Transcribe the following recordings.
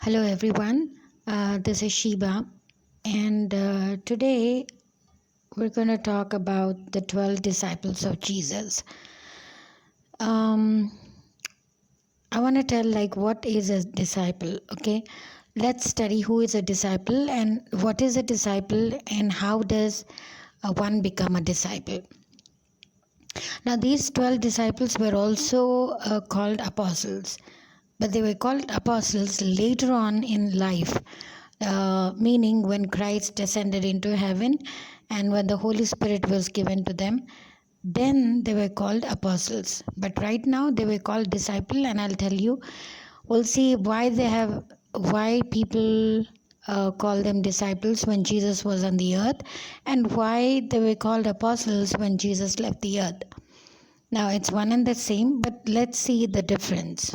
Hello everyone, this is Sheba, and today we're going to talk about the 12 disciples of Jesus. Um, I want to tell what is a disciple, okay? Let's study who is a disciple and what is a disciple and how does one become a disciple. Now, these 12 disciples were also called apostles, but they were called apostles later on in life, meaning when Christ descended into heaven and when the Holy Spirit was given to them, then they were called apostles. But right now they were called disciple, and I'll tell you, we'll see why people call them disciples when Jesus was on the earth, and why they were called apostles when Jesus left the earth. Now it's one and the same, but let's see the difference.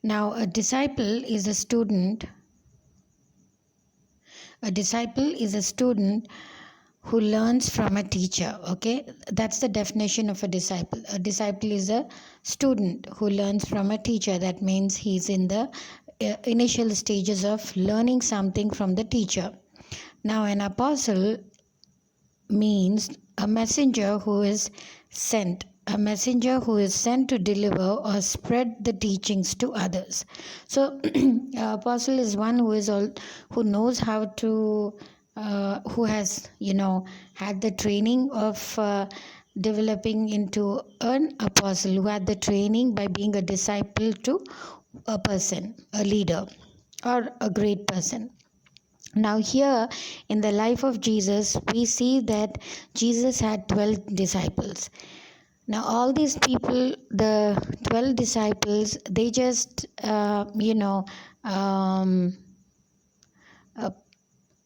Now, a disciple is a student. A disciple is a student who learns from a teacher. Okay, that's the definition of a disciple. A disciple is a student who learns from a teacher. That means he's in the initial stages of learning something from the teacher. Now, an apostle means a messenger who is sent. A messenger who is sent to deliver or spread the teachings to others. So, apostle is one who knows how to, who has had the training of developing into an apostle, who had the training by being a disciple to a person, a leader, or a great person. Now, here in the life of Jesus, we see that Jesus had 12 disciples. Now, all these people, the 12 disciples, they just,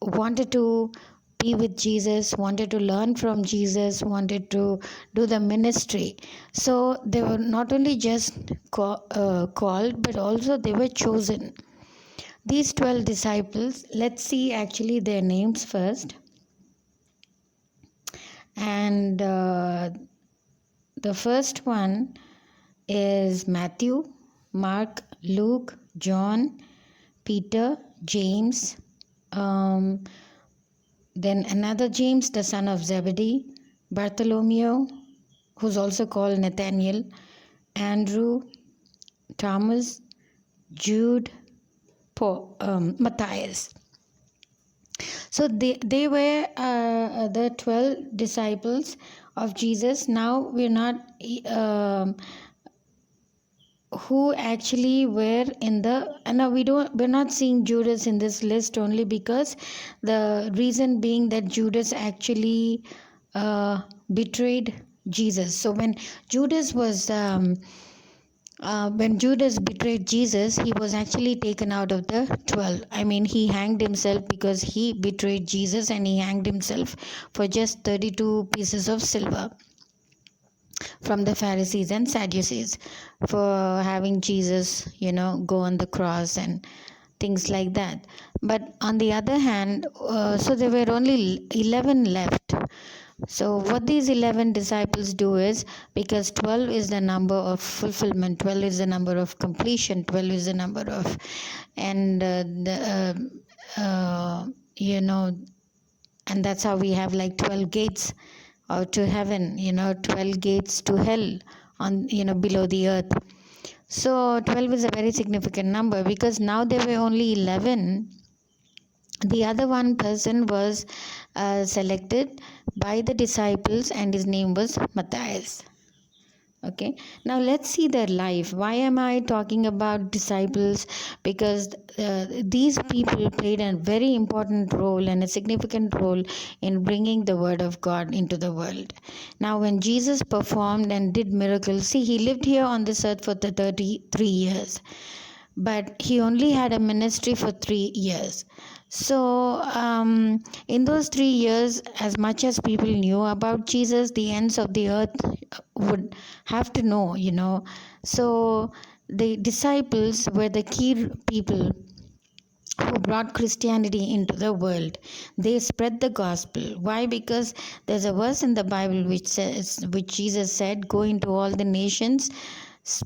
wanted to be with Jesus, wanted to learn from Jesus, wanted to do the ministry. So, they were not only just called, but also they were chosen. These 12 disciples, let's see actually their names first. And the first one is Matthew, Mark, Luke, John, Peter, James, then another James, the son of Zebedee, Bartholomew, who's also called Nathaniel, Andrew, Thomas, Jude, Paul, Matthias. So they were the 12 disciples of Jesus. Now we're not who actually were in the, and now we're not seeing Judas in this list, only because the reason being that Judas actually betrayed Jesus. So when Judas betrayed Jesus, he was actually taken out of the 12. I mean, he hanged himself because he betrayed Jesus, and he hanged himself for just 32 pieces of silver from the Pharisees and Sadducees for having Jesus, go on the cross and things like that. But on the other hand, so there were only 11 left. So what these 11 disciples do is, because 12 is the number of fulfillment, 12 is the number of completion, 12 is the number of, and and that's how we have like 12 gates or to heaven, 12 gates to hell on, below the earth. So 12 is a very significant number, because now there were only 11. The other one person was selected by the disciples, and his name was Matthias. Okay, now let's see their life. Why am I talking about disciples? Because these people played a very important role and a significant role in bringing the word of God into the world. Now, when Jesus performed and did miracles, see, he lived here on this earth for the 33 years, but he only had a ministry for 3 years. So, in those 3 years, as much as people knew about Jesus, the ends of the earth would have to know, So, the disciples were the key people who brought Christianity into the world. They spread the gospel. Why? Because there's a verse in the Bible which Jesus said, "Go into all the nations,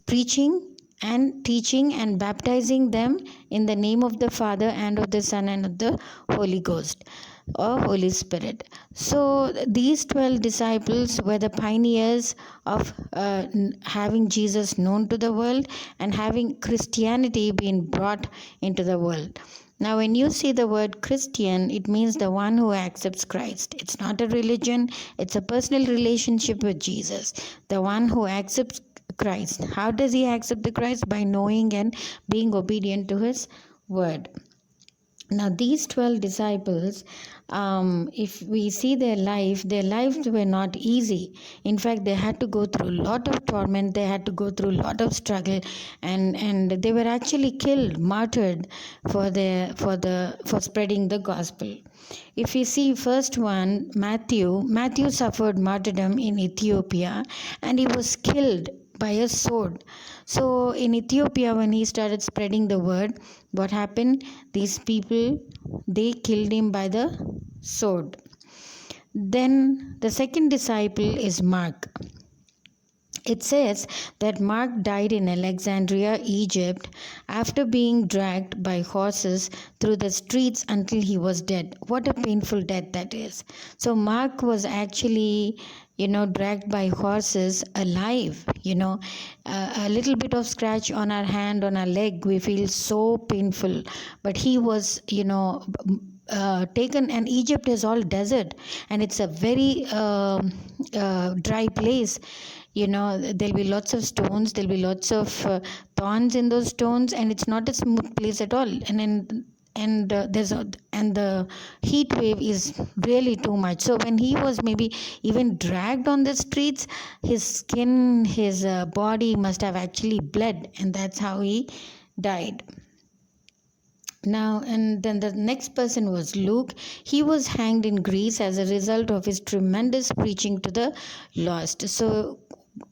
preaching and teaching and baptizing them in the name of the Father and of the Son and of the Holy Ghost or Holy Spirit. So these 12 disciples were the pioneers of having Jesus known to the world and having Christianity being brought into the world. Now, when you see the word Christian, it means the one who accepts Christ. It's not a religion, it's a personal relationship with Jesus. The one who accepts Christ. How does he accept the Christ? By knowing and being obedient to his word. Now, these 12 disciples, if we see their lives were not easy. In fact, they had to go through a lot of torment, they had to go through a lot of struggle, and they were actually killed, martyred for spreading the gospel. If we see first one, Matthew suffered martyrdom in Ethiopia, and he was killed by a sword. So in Ethiopia, when he started spreading the word, what happened? These people, they killed him by the sword. Then the second disciple is Mark. It says that Mark died in Alexandria, Egypt, after being dragged by horses through the streets until he was dead. What a painful death that is. So Mark was actually, dragged by horses alive. A little bit of scratch on our hand, on our leg, we feel so painful. But he was, taken, and Egypt is all desert, and it's a very dry place. There'll be lots of stones, there'll be lots of thorns in those stones, and it's not a smooth place at all. And the heat wave is really too much. So when he was maybe even dragged on the streets, his skin, his body must have actually bled, and that's how he died. Now, and then the next person was Luke. He was hanged in Greece as a result of his tremendous preaching to the lost. So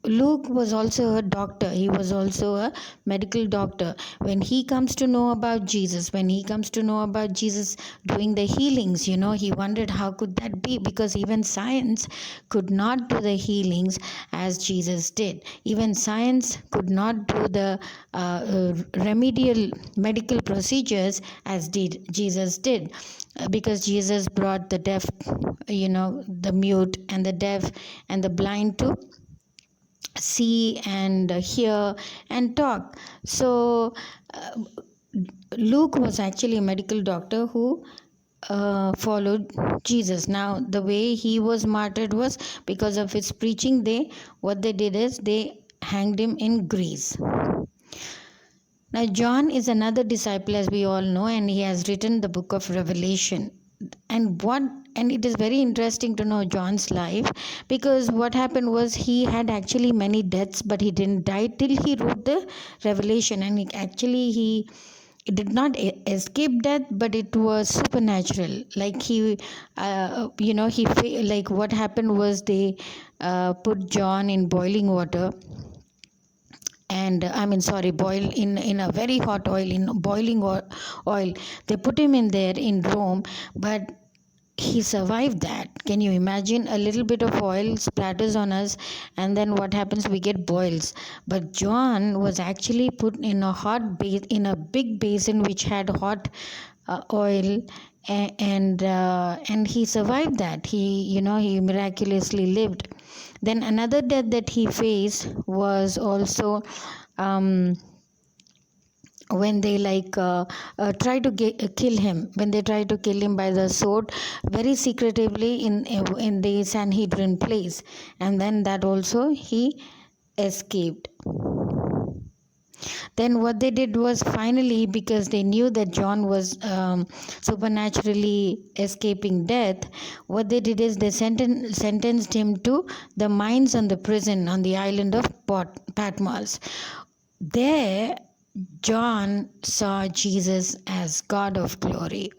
Luke was also a doctor. He was also a medical doctor. When he comes to know about Jesus, doing the healings, he wondered how could that be, because even science could not do the healings as Jesus did. Even science could not do the remedial medical procedures as Jesus did. Because Jesus brought the deaf, the mute and the deaf and the blind to see and hear and talk. So Luke was actually a medical doctor who followed Jesus. Now, the way he was martyred was because of his preaching. What they did is they hanged him in Greece. Now, John is another disciple, as we all know, and he has written the book of Revelation. And it is very interesting to know John's life, because what happened was he had actually many deaths, but he didn't die till he wrote the Revelation. And he did not escape death, but it was supernatural. Like like what happened was they put John in boiling water, and boil in a very hot oil, in boiling oil. They put him in there in Rome, but he survived that. Can you imagine? A little bit of oil splatters on us, and then what happens? We get boils. But John was actually put in a big basin which had hot oil, and he survived that. He miraculously lived. Then another death that he faced was also when they try to kill him, when they try to kill him by the sword, very secretively in the Sanhedrin place, and then that also he escaped. Then what they did was, finally, because they knew that John was supernaturally escaping death, what they did is they sentenced him to the mines on the prison on the island of Patmos. There, John saw Jesus as God of glory.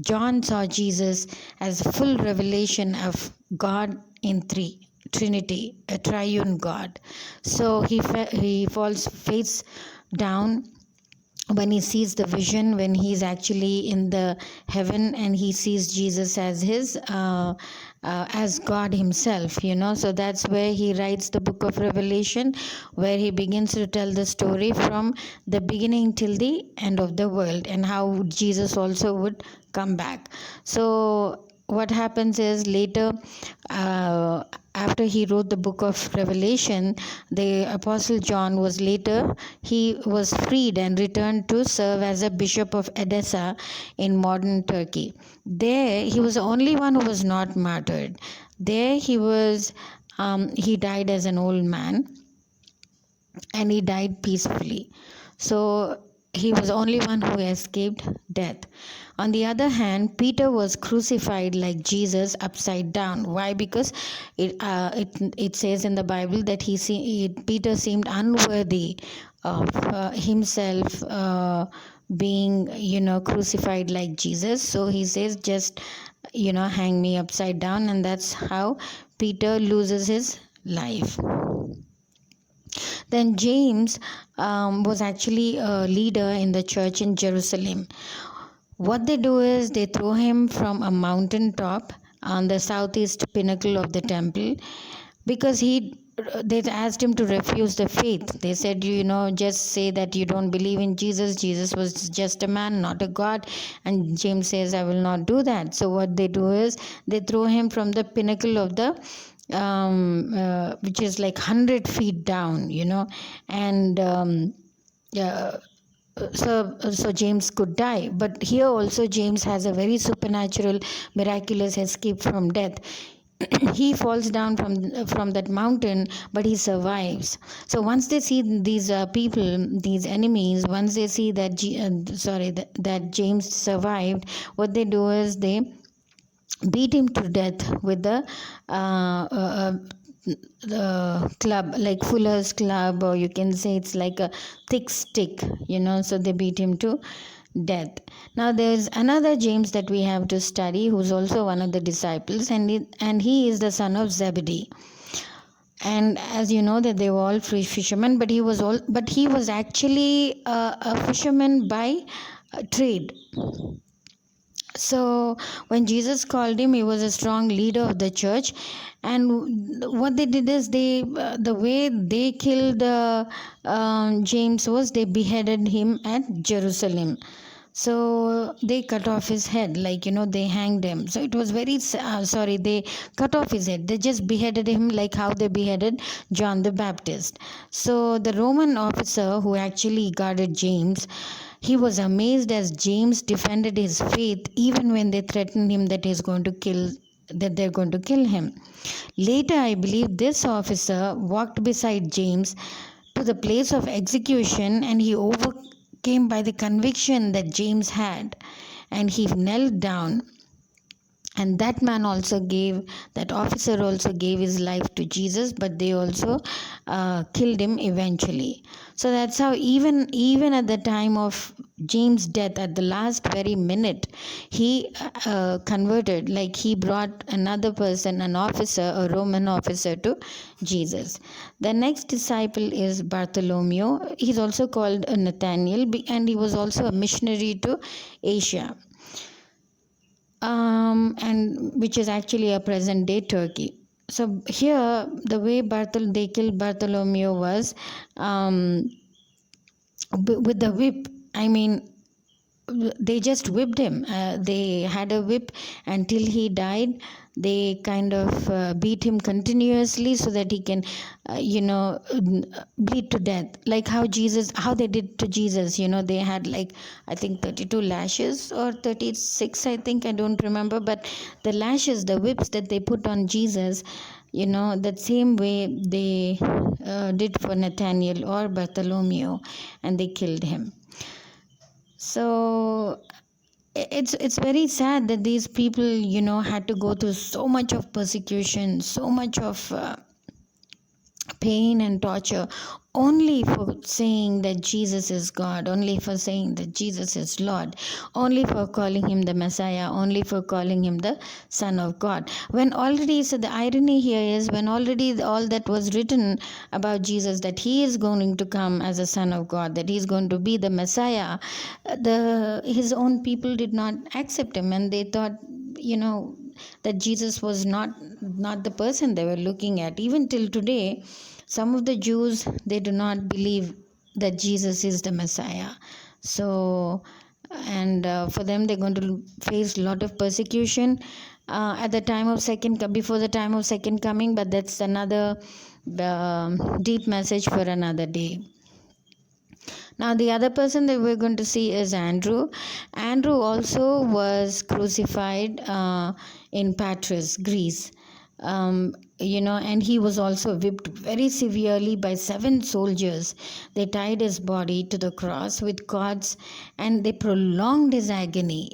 John saw Jesus as full revelation of God in Trinity, a triune God. So he falls face down when he sees the vision, when he's actually in the heaven and he sees Jesus as his as God himself, So that's where he writes the book of Revelation, where he begins to tell the story from the beginning till the end of the world, and how Jesus also would come back. So what happens is later, uh, after he wrote the book of Revelation, the apostle John was later, he was freed and returned to serve as a bishop of Edessa in modern Turkey. There he was the only one who was not martyred. There he died as an old man, and he died peacefully. So he was the only one who escaped death. On the other hand, Peter was crucified like Jesus, upside down. Why? Because it says in the Bible that Peter seemed unworthy of himself being crucified like Jesus. So he says, just hang me upside down, and that's how Peter loses his life. Then James was actually a leader in the church in Jerusalem. What they do is they throw him from a mountain top on the southeast pinnacle of the temple, because they asked him to refuse the faith. They said, just say that you don't believe in Jesus. Jesus was just a man, not a God. And James says, I will not do that. So what they do is they throw him from the pinnacle of the which is like 100 feet down, and so James could die. But here also James has a very supernatural, miraculous escape from death. He falls down from that mountain, but he survives. So once they see these people, these enemies, once they see that that James survived, what they do is they beat him to death with the club, like Fuller's club, or you can say it's like a thick stick, so they beat him to death. Now there's another James that we have to study, who's also one of the disciples, and he is the son of Zebedee. And as you know, that they were all fishermen, but he was actually a fisherman by trade. So when Jesus called him, he was a strong leader of the church. And what they did is the way they killed James was they beheaded him at Jerusalem. So they cut off his head, they hanged him. So it was they cut off his head. They just beheaded him like how they beheaded John the Baptist. So the Roman officer who actually guarded James, he was amazed as James defended his faith even when they threatened him that they're going to kill him. Later, I believe this officer walked beside James to the place of execution, and he overcame by the conviction that James had, and he knelt down. And that officer also gave his life to Jesus, but they also killed him eventually. So that's how even at the time of James' death, at the last very minute, he converted, like he brought another person, an officer, a Roman officer, to Jesus. The next disciple is Bartholomew. He's also called Nathaniel, and he was also a missionary to Asia. And which is actually a present day Turkey. So here, the way they killed Bartholomew was with the whip. I mean, they just whipped him. They had a whip until he died. They kind of beat him continuously so that he can, bleed to death. Like how they did to Jesus. They had I think 32 lashes or 36, I think, I don't remember. But the lashes, the whips that they put on Jesus, that same way they did for Nathaniel or Bartholomew, and they killed him. So it's very sad that these people had to go through so much of persecution, so much of pain and torture, only for saying that Jesus is God, only for saying that Jesus is Lord, only for calling him the Messiah, only for calling him the Son of God. When already, so the irony here is, when already all that was written about Jesus, that he is going to come as a Son of God, that he is going to be the Messiah, his own people did not accept him, and they thought, that Jesus was not the person they were looking at. Even till today, some of the Jews, they do not believe that Jesus is the Messiah. So, and for them, they're going to face a lot of persecution at the time of before the time of second coming. But that's another deep message for another day. Now, the other person that we're going to see is Andrew. Andrew also was crucified in Patras, Greece. And he was also whipped very severely by 7 soldiers. They tied his body to the cross with cords and they prolonged his agony.